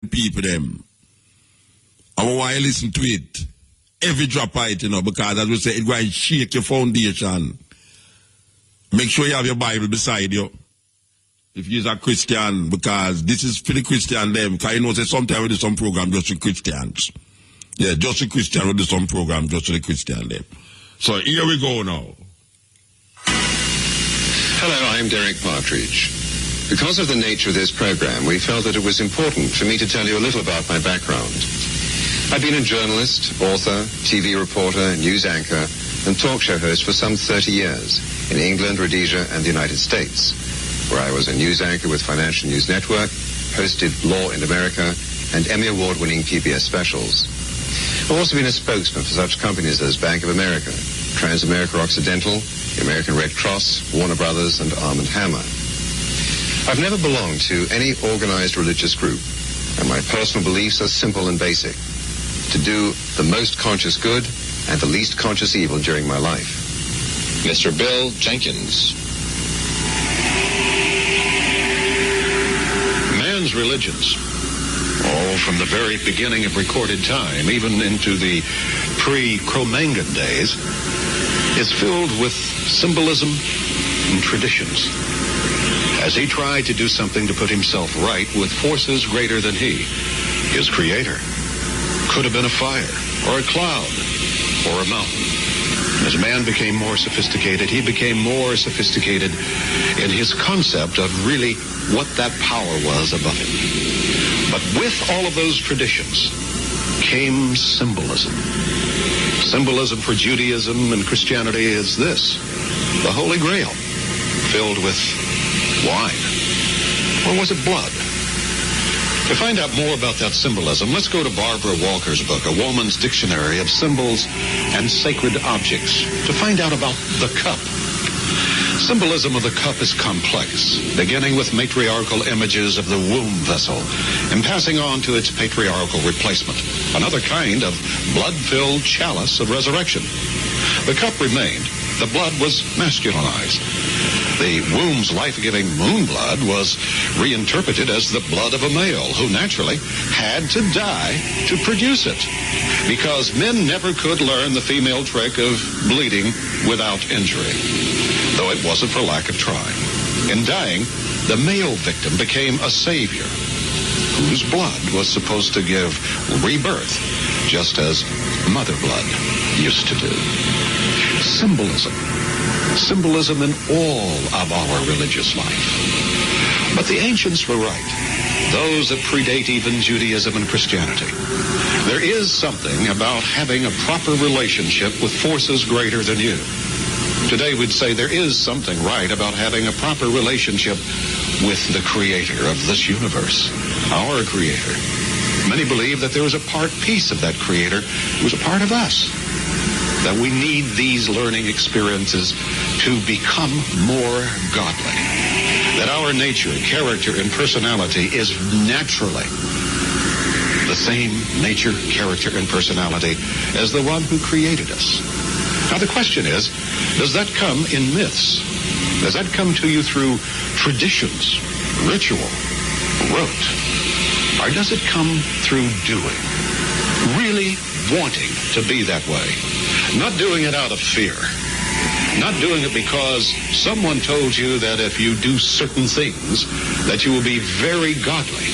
people them. I want to listen to it. Every drop of it, because as we say, it going to shake your foundation. Make sure you have your Bible beside you. If you're a Christian, because this is for the Christian them. Because say sometimes we do some program just for Christians. Yeah, just for Christian, we do some program just for the Christian them. So here we go now. Hello, I'm Derek Partridge. Because of the nature of this program, we felt that it was important for me to tell you a little about my background. I've been a journalist, author, TV reporter, news anchor, and talk show host for some 30 years in England, Rhodesia, and the United States, where I was a news anchor with Financial News Network, hosted Law in America, and Emmy Award-winning PBS specials. I've also been a spokesman for such companies as Bank of America, Transamerica Occidental, the American Red Cross, Warner Brothers, and Arm & Hammer. I've never belonged to any organized religious group, and my personal beliefs are simple and basic: to do the most conscious good and the least conscious evil during my life. Mr. Bill Jenkins. Man's religions, all from the very beginning of recorded time, even into the pre-Cro-Magnon days, is filled with symbolism and traditions. As he tried to do something to put himself right with forces greater than he, his creator. Could have been a fire, or a cloud, or a mountain. As man became more sophisticated, he became more sophisticated in his concept of really what that power was above him. But with all of those traditions came symbolism. Symbolism for Judaism and Christianity is this: the Holy Grail, filled with wine. Or was it blood? To find out more about that symbolism, let's go to Barbara Walker's book, A Woman's Dictionary of Symbols and Sacred Objects, to find out about the cup. Symbolism of the cup is complex, beginning with matriarchal images of the womb vessel and passing on to its patriarchal replacement, another kind of blood-filled chalice of resurrection. The cup remained. The blood was masculinized. The womb's life-giving moon blood was reinterpreted as the blood of a male who naturally had to die to produce it, because men never could learn the female trick of bleeding without injury, though it wasn't for lack of trying. In dying, the male victim became a savior whose blood was supposed to give rebirth, just as mother blood used to do. Symbolism. Symbolism in all of our religious life. But the ancients were right, those that predate even Judaism and Christianity. There is something about having a proper relationship with forces greater than you. Today we'd say there is something right about having a proper relationship with the creator of this universe, our creator. Many believe that there is a piece of that creator who is a part of us, that we need these learning experiences to become more godly, that our nature, character, and personality is naturally the same nature, character, and personality as the one who created us. Now the question is, does that come in myths? Does that come to you through traditions, ritual, rote? Or does it come through doing? Really wanting to be that way. Not doing it out of fear. Not doing it because someone told you that if you do certain things, that you will be very godly.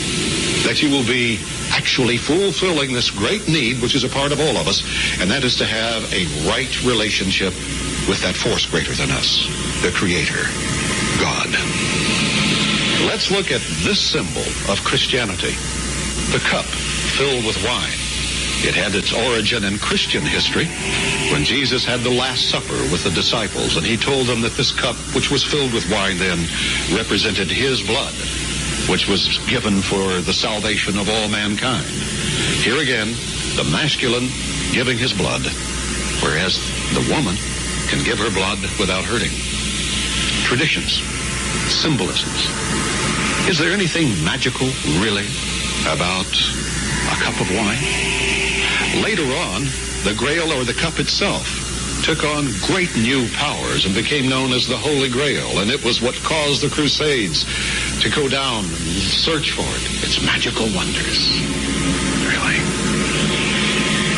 That you will be actually fulfilling this great need, which is a part of all of us, and that is to have a right relationship with that force greater than us, the Creator, God. Let's look at this symbol of Christianity, the cup filled with wine. It had its origin in Christian history when Jesus had the Last Supper with the disciples, and he told them that this cup, which was filled with wine then, represented his blood, which was given for the salvation of all mankind. Here again, the masculine giving his blood, whereas the woman can give her blood without hurting. Traditions, symbolisms. Is there anything magical, really, about a cup of wine? Later on, the Grail, or the cup itself, took on great new powers and became known as the Holy Grail, and it was what caused the Crusades to go down and search for it. It's magical wonders. Really.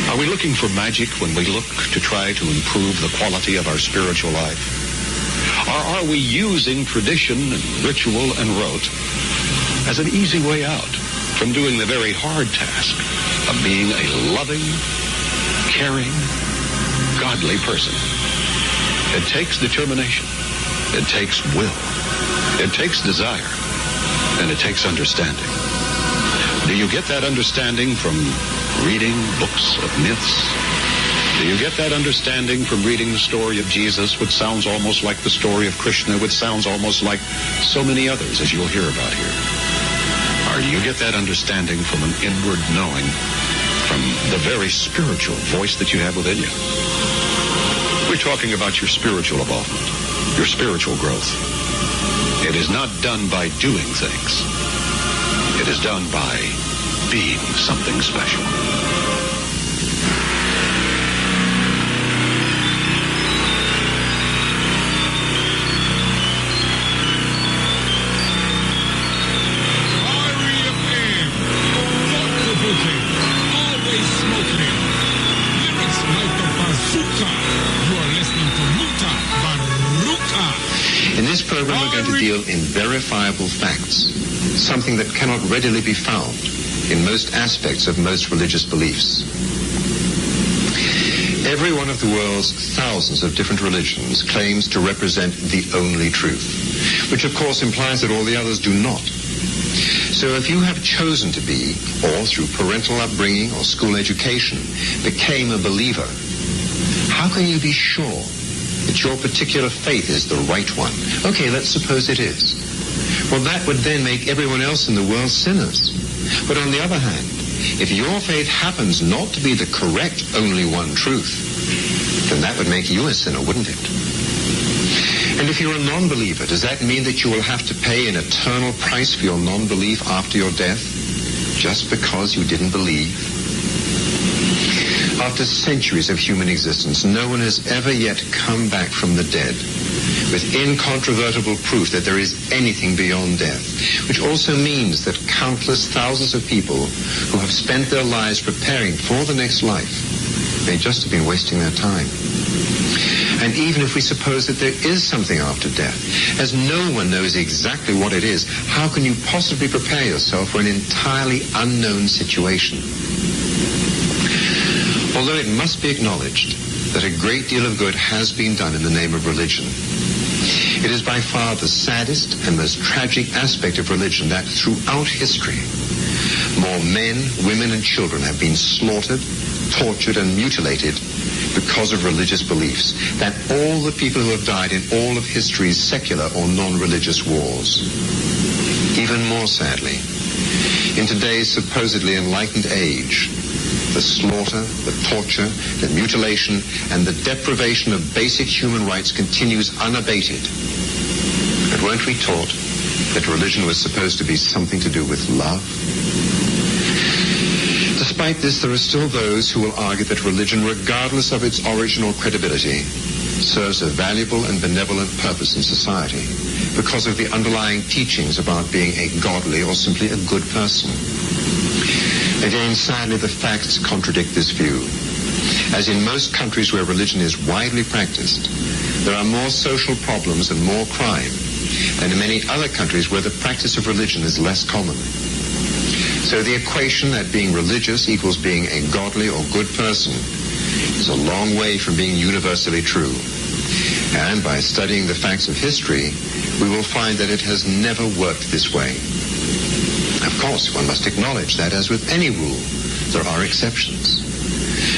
Are we looking for magic when we look to try to improve the quality of our spiritual life? Or are we using tradition and ritual and rote as an easy way out from doing the very hard task of being a loving, caring, godly person? It takes determination. It takes will. It takes desire. And it takes understanding. Do you get that understanding from reading books of myths? Do you get that understanding from reading the story of Jesus, which sounds almost like the story of Krishna, which sounds almost like so many others, as you'll hear about here? Or do you get that understanding from an inward knowing, from the very spiritual voice that you have within you? We're talking about your spiritual involvement, your spiritual growth. It is not done by doing things. It is done by being something special. Always smoking. Lyrics like a bazooka. You are listening to Mutabaruka. In this program, we're going to deal in verifiable facts, something that cannot readily be found in most aspects of most religious beliefs. Every one of the world's thousands of different religions claims to represent the only truth, which of course implies that all the others do not. So if you have chosen to be, or through parental upbringing or school education, became a believer, how can you be sure that your particular faith is the right one? Okay, let's suppose it is. Well, that would then make everyone else in the world sinners. But on the other hand, if your faith happens not to be the correct only one truth, then that would make you a sinner, wouldn't it? And if you're a non-believer, does that mean that you will have to pay an eternal price for your non-belief after your death, just because you didn't believe? After centuries of human existence, no one has ever yet come back from the dead with incontrovertible proof that there is anything beyond death, which also means that countless thousands of people who have spent their lives preparing for the next life may just have been wasting their time. And even if we suppose that there is something after death, as no one knows exactly what it is, how can you possibly prepare yourself for an entirely unknown situation? Although it must be acknowledged that a great deal of good has been done in the name of religion, it is by far the saddest and most tragic aspect of religion that throughout history, more men, women, and children have been slaughtered, tortured, and mutilated because of religious beliefs than all the people who have died in all of history's secular or non-religious wars. Even more sadly, in today's supposedly enlightened age, the slaughter, the torture, the mutilation, and the deprivation of basic human rights continues unabated. But weren't we taught that religion was supposed to be something to do with love? Despite this, there are still those who will argue that religion, regardless of its origin or credibility, serves a valuable and benevolent purpose in society because of the underlying teachings about being a godly or simply a good person. Again, sadly, the facts contradict this view. As in most countries where religion is widely practiced, there are more social problems and more crime than in many other countries where the practice of religion is less common. So the equation that being religious equals being a godly or good person is a long way from being universally true. And by studying the facts of history, we will find that it has never worked this way. Of course, one must acknowledge that, as with any rule, there are exceptions.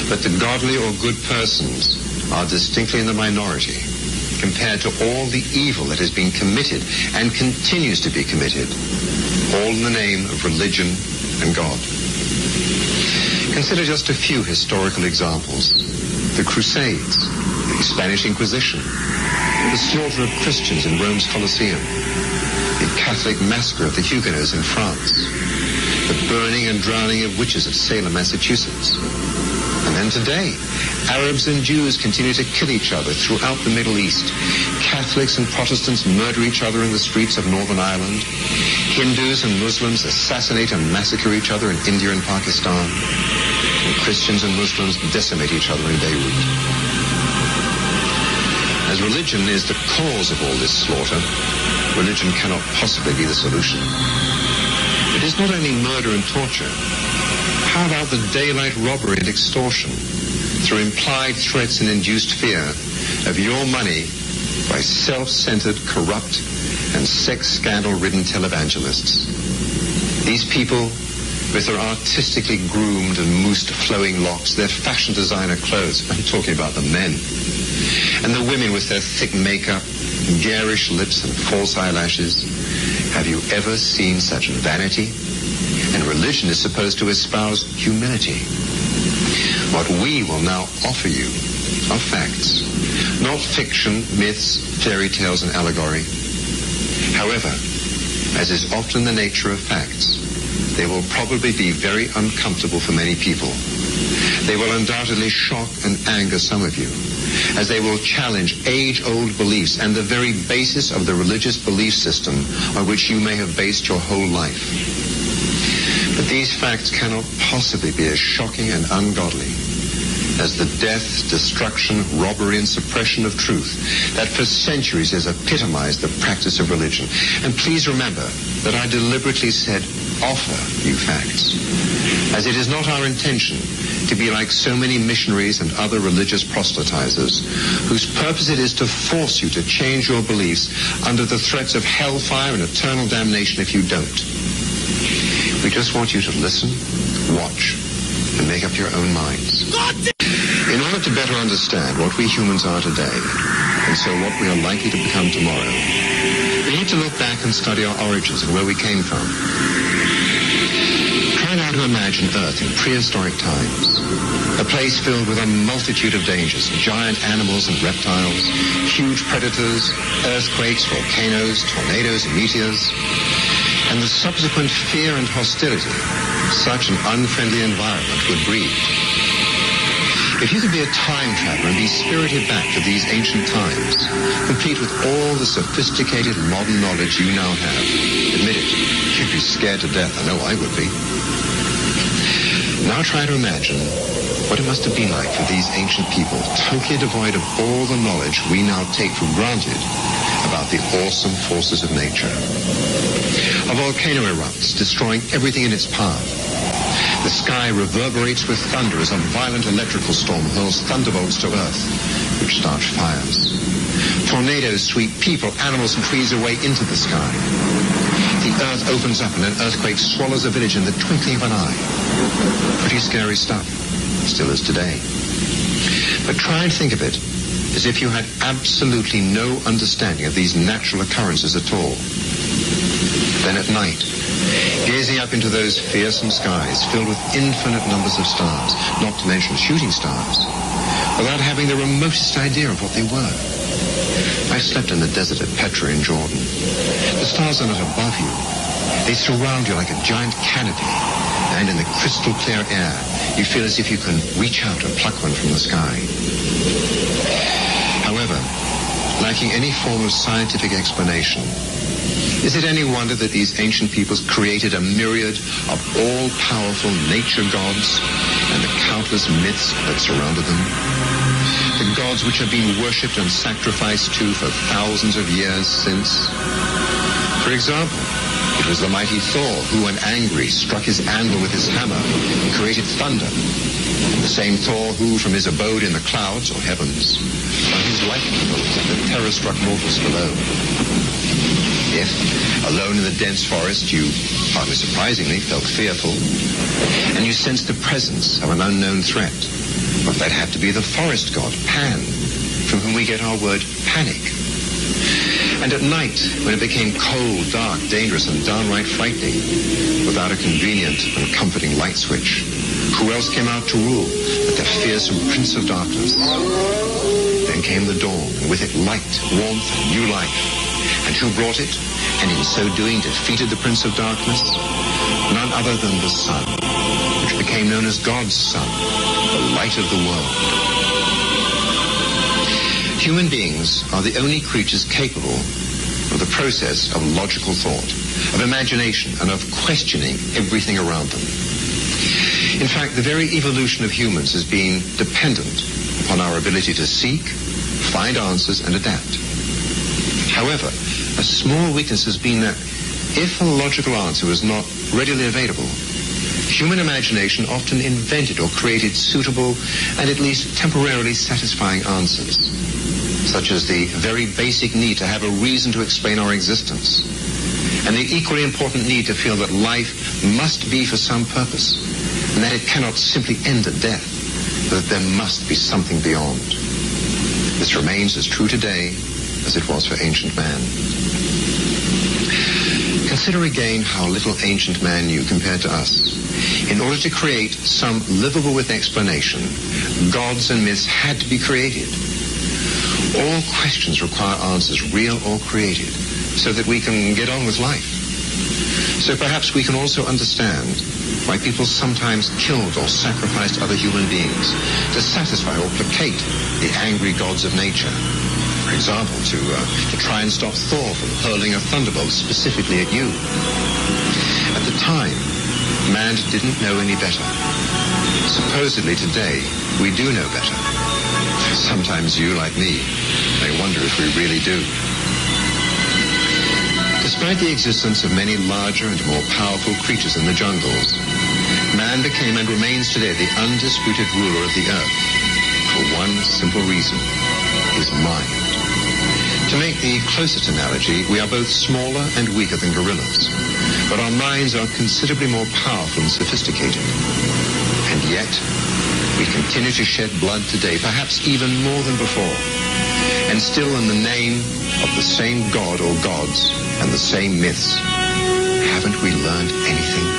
But the godly or good persons are distinctly in the minority compared to all the evil that has been committed and continues to be committed, all in the name of religion and God. Consider just a few historical examples. The Crusades, the Spanish Inquisition, the slaughter of Christians in Rome's Colosseum, the Catholic massacre of the Huguenots in France, the burning and drowning of witches at Salem, Massachusetts, And then today, Arabs and Jews continue to kill each other throughout the Middle East. Catholics and Protestants murder each other in the streets of Northern Ireland. Hindus and Muslims assassinate and massacre each other in India and Pakistan. And Christians and Muslims decimate each other in Beirut. As religion is the cause of all this slaughter, religion cannot possibly be the solution. It is not only murder and torture. How about the daylight robbery and extortion through implied threats and induced fear of your money by self-centered, corrupt, and sex scandal-ridden televangelists? These people, with their artistically groomed and moussed flowing locks, their fashion designer clothes, I'm talking about the men, and the women with their thick makeup, garish lips, and false eyelashes. Have you ever seen such vanity? And religion is supposed to espouse humility. What we will now offer you are facts, not fiction, myths, fairy tales, and allegory. However, as is often the nature of facts, they will probably be very uncomfortable for many people. They will undoubtedly shock and anger some of you, as they will challenge age-old beliefs and the very basis of the religious belief system on which you may have based your whole life. But these facts cannot possibly be as shocking and ungodly as the death, destruction, robbery, and suppression of truth that for centuries has epitomized the practice of religion. And please remember that I deliberately said offer you facts, as it is not our intention to be like so many missionaries and other religious proselytizers whose purpose it is to force you to change your beliefs under the threats of hellfire and eternal damnation if you don't. We just want you to listen, watch, and make up your own minds. In order to better understand what we humans are today, and so what we are likely to become tomorrow, we need to look back and study our origins and where we came from. Try now to imagine Earth in prehistoric times, a place filled with a multitude of dangers, giant animals and reptiles, huge predators, earthquakes, volcanoes, tornadoes, and meteors, and the subsequent fear and hostility such an unfriendly environment would breed. If you could be a time traveler and be spirited back to these ancient times, complete with all the sophisticated modern knowledge you now have, admit it, you'd be scared to death. I know I would be. Now try to imagine what it must have been like for these ancient people, totally devoid of all the knowledge we now take for granted about the awesome forces of nature. A volcano erupts, destroying everything in its path. The sky reverberates with thunder as a violent electrical storm hurls thunderbolts to earth, which start fires. Tornadoes sweep people, animals, and trees away into the sky. The earth opens up and an earthquake swallows a village in the twinkling of an eye. Pretty scary stuff, still is today. But try and think of it as if you had absolutely no understanding of these natural occurrences at all. Then at night, gazing up into those fearsome skies filled with infinite numbers of stars, not to mention shooting stars, without having the remotest idea of what they were. I slept in the desert at Petra in Jordan. The stars are not above you. They surround you like a giant canopy, and in the crystal clear air, you feel as if you can reach out and pluck one from the sky. However, lacking any form of scientific explanation, is it any wonder that these ancient peoples created a myriad of all-powerful nature gods and the countless myths that surrounded them? The gods which have been worshipped and sacrificed to for thousands of years since. For example, it was the mighty Thor who, when angry, struck his anvil with his hammer and created thunder. And the same Thor who, from his abode in the clouds or heavens, flung his lightning bolts at the terror-struck mortals below. If, alone in the dense forest, you, hardly surprisingly, felt fearful, and you sensed the presence of an unknown threat, well, that had to be the forest god, Pan, from whom we get our word panic. And at night, when it became cold, dark, dangerous, and downright frightening, without a convenient and comforting light switch, who else came out to rule but the fearsome Prince of Darkness? Then came the dawn, and with it light, warmth, and new life. And who brought it, and in so doing defeated the Prince of Darkness? None other than the sun, which became became known as God's Son, the light of the world. Human beings are the only creatures capable of the process of logical thought, of imagination, and of questioning everything around them. In fact, the very evolution of humans has been dependent upon our ability to seek, find answers, and adapt. However, a small weakness has been that if a logical answer was not readily available, human imagination often invented or created suitable and at least temporarily satisfying answers, such as the very basic need to have a reason to explain our existence, and the equally important need to feel that life must be for some purpose, and that it cannot simply end at death, but that there must be something beyond. This remains as true today as it was for ancient man. Consider again how little ancient man knew compared to us. In order to create some livable with explanation, gods and myths had to be created. All questions require answers, real or created, so that we can get on with life. So perhaps we can also understand why people sometimes killed or sacrificed other human beings to satisfy or placate the angry gods of nature. For example, to try and stop Thor from hurling a thunderbolt specifically at you. At the time, man didn't know any better. Supposedly today, we do know better. Sometimes you, like me, may wonder if we really do. Despite the existence of many larger and more powerful creatures in the jungles, man became and remains today the undisputed ruler of the earth for one simple reason: his mind. To make the closest analogy, we are both smaller and weaker than gorillas, but our minds are considerably more powerful and sophisticated. And yet, we continue to shed blood today, perhaps even more than before, and still in the name of the same god or gods and the same myths. Haven't we learned anything?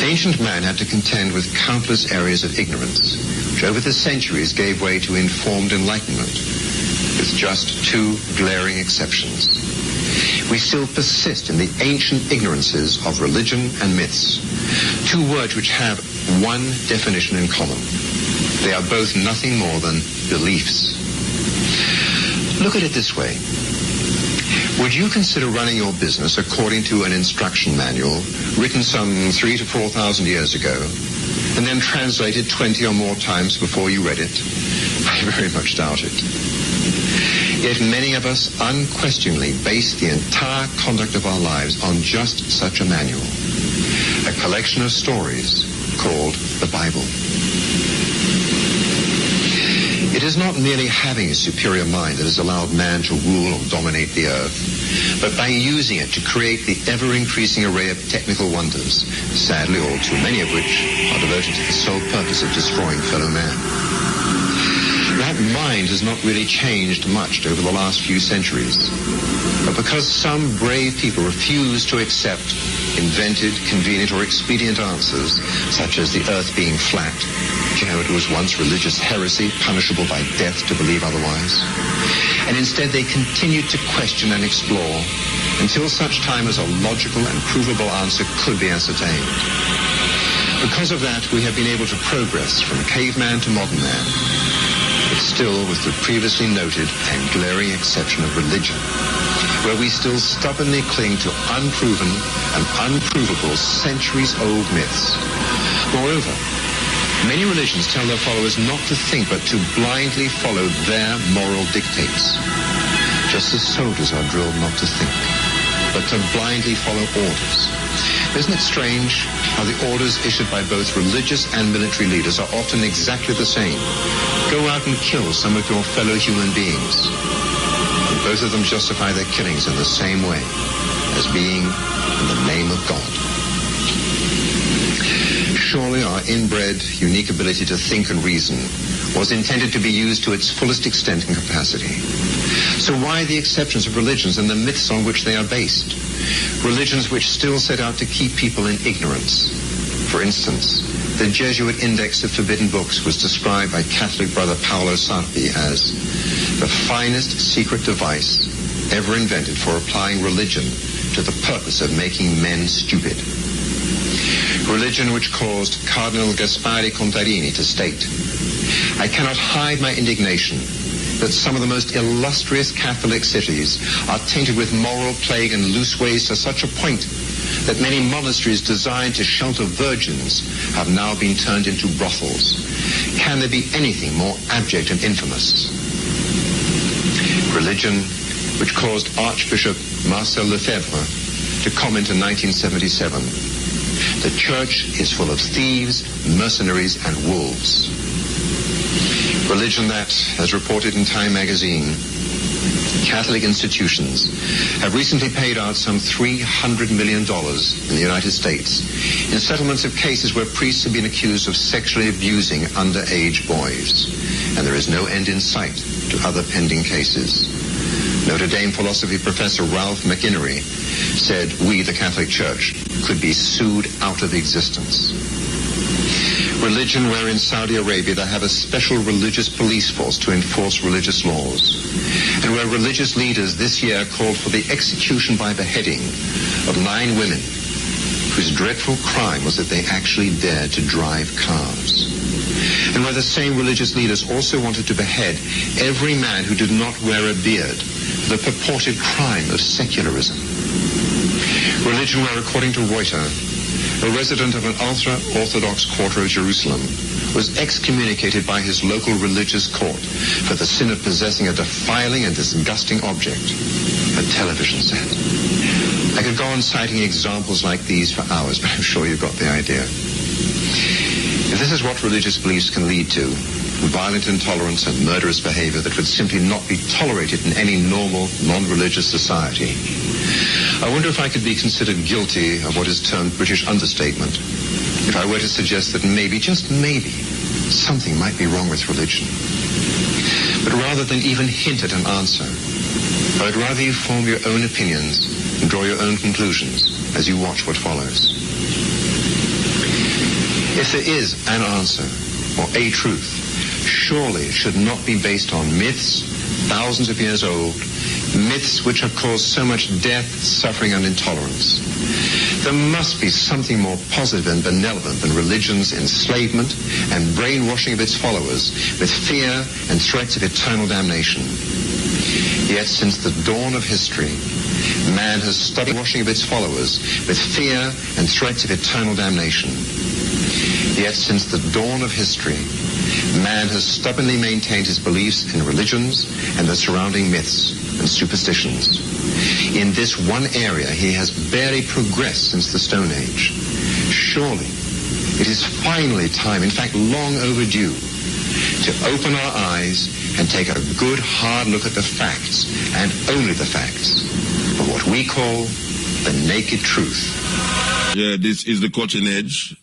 Ancient man had to contend with countless areas of ignorance, which over the centuries gave way to informed enlightenment, with just two glaring exceptions. We still persist in the ancient ignorances of religion and myths, two words which have one definition in common. They are both nothing more than beliefs. Look at it this way. Would you consider running your business according to an instruction manual written some 3,000 to 4,000 years ago, and then translated 20 or more times before you read it? I very much doubt it. Yet many of us unquestioningly base the entire conduct of our lives on just such a manual, a collection of stories called the Bible. It is not merely having a superior mind that has allowed man to rule or dominate the earth, but by using it to create the ever-increasing array of technical wonders, sadly all too many of which are devoted to the sole purpose of destroying fellow man. That mind has not really changed much over the last few centuries, but because some brave people refuse to accept invented, convenient, or expedient answers, such as the earth being flat. You know, it was once religious heresy, punishable by death to believe otherwise. And instead they continued to question and explore until such time as a logical and provable answer could be ascertained. Because of that, we have been able to progress from caveman to modern man, but still with the previously noted and glaring exception of religion, where we still stubbornly cling to unproven and unprovable centuries-old myths. Moreover, many religions tell their followers not to think, but to blindly follow their moral dictates, just as soldiers are drilled not to think, but to blindly follow orders. Isn't it strange how the orders issued by both religious and military leaders are often exactly the same? Go out and kill some of your fellow human beings. And both of them justify their killings in the same way, as being in the name of God. Surely our inbred, unique ability to think and reason was intended to be used to its fullest extent and capacity. So why the exceptions of religions and the myths on which they are based? Religions which still set out to keep people in ignorance. For instance, the Jesuit Index of Forbidden Books was described by Catholic brother Paolo Sarpi as the finest secret device ever invented for applying religion to the purpose of making men stupid. Religion which caused Cardinal Gaspari Contarini to state, "I cannot hide my indignation that some of the most illustrious Catholic cities are tainted with moral plague and loose ways to such a point that many monasteries designed to shelter virgins have now been turned into brothels. Can there be anything more abject and infamous?" Religion which caused Archbishop Marcel Lefebvre to comment in 1977, "The Church is full of thieves, mercenaries, and wolves." Religion that, as reported in Time magazine, Catholic institutions have recently paid out some $300 million in the United States in settlements of cases where priests have been accused of sexually abusing underage boys, and there is no end in sight to other pending cases. Notre Dame philosophy professor Ralph McInnery said, "We, the Catholic Church, could be sued out of existence." Religion where in Saudi Arabia they have a special religious police force to enforce religious laws, and where religious leaders this year called for the execution by beheading of 9 women whose dreadful crime was that they actually dared to drive cars, and where the same religious leaders also wanted to behead every man who did not wear a beard, the purported crime of secularism. Religion where, according to Reuters, a resident of an ultra-Orthodox quarter of Jerusalem was excommunicated by his local religious court for the sin of possessing a defiling and disgusting object, a television set. I could go on citing examples like these for hours, but I'm sure you've got the idea. If this is what religious beliefs can lead to, violent intolerance and murderous behavior that would simply not be tolerated in any normal, non-religious society, I wonder if I could be considered guilty of what is termed British understatement if I were to suggest that maybe, just maybe, something might be wrong with religion. But rather than even hint at an answer, I would rather you form your own opinions and draw your own conclusions as you watch what follows. If there is an answer, or a truth, surely it should not be based on myths, thousands of years old, myths which have caused so much death, suffering, and intolerance. There must be something more positive and benevolent than religion's enslavement and brainwashing of its followers with fear and threats of eternal damnation. Yet since the dawn of history, man has studied washing of its followers with fear and threats of eternal damnation. Yet since the dawn of history, man has stubbornly maintained his beliefs in religions and the surrounding myths and superstitions. In this one area, he has barely progressed since the Stone Age. Surely, it is finally time, in fact long overdue, to open our eyes and take a good hard look at the facts, and only the facts, of what we call the naked truth. Yeah, this is the cutting edge.